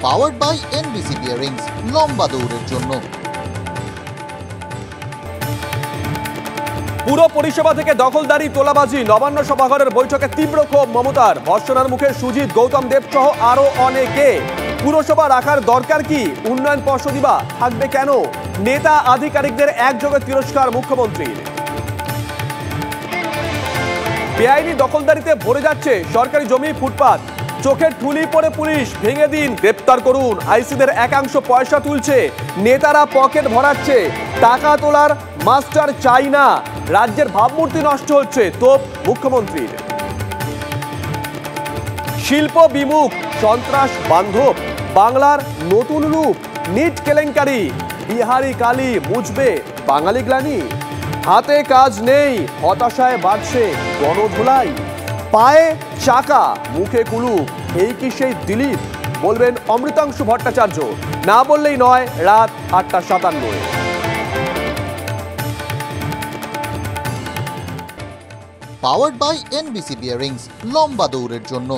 Powered by NBC bearings, লম্বা দৌড়ের জন্য। পুরো পরিষেবা থেকে দখলদারি, তোলাবাজি, নবান্ন সভাঘরের বৈঠকে তীব্র ক্ষোভ মমতার। ভর্ৎসনার মুখে সুজিত, গৌতম দেব সহ আরো অনেকে। পুরসভা রাখার দরকার কি? উন্নয়ন পর্ষদিবা থাকবে কেন? নেতা আধিকারিকদের একযোগে তিরস্কার মুখ্যমন্ত্রীর। বেআইনি দখলদারিতে ভরে যাচ্ছে সরকারি জমি, ফুটপাত। চোখের ঠুলি পড়ে পুলিশ, ভেঙে দিন, গ্রেপ্তার করুন। আইসিদের একাংশ পয়সা তুলছে, নেতারা পকেট ভরাচ্ছে। টাকা তোলার মাস্টার চাই না। রাজ্যের ভাবমূর্তি নষ্ট হচ্ছে, তোপ মুখ্যমন্ত্রীর। শিল্প বিমুখ, সন্ত্রাস বান্ধব, বাংলার নতুন রূপ। নিট কেলেঙ্কারি, বিহারি কালি মুছবে বাঙালি গ্লানি। হাতে কাজ নেই, হতাশায় বাড়ছে গণধোলাই। পায়ে চাকা, মুখে কুলুপ, এই কি সেই দিলীপ? বলবেন অমৃতাংশু ভট্টাচার্য। না বললেই নয়, রাত 8:57। পাওয়ার্ড বাই এনবিসি বিয়ারিংস, লম্বা দৌড়ের জন্য।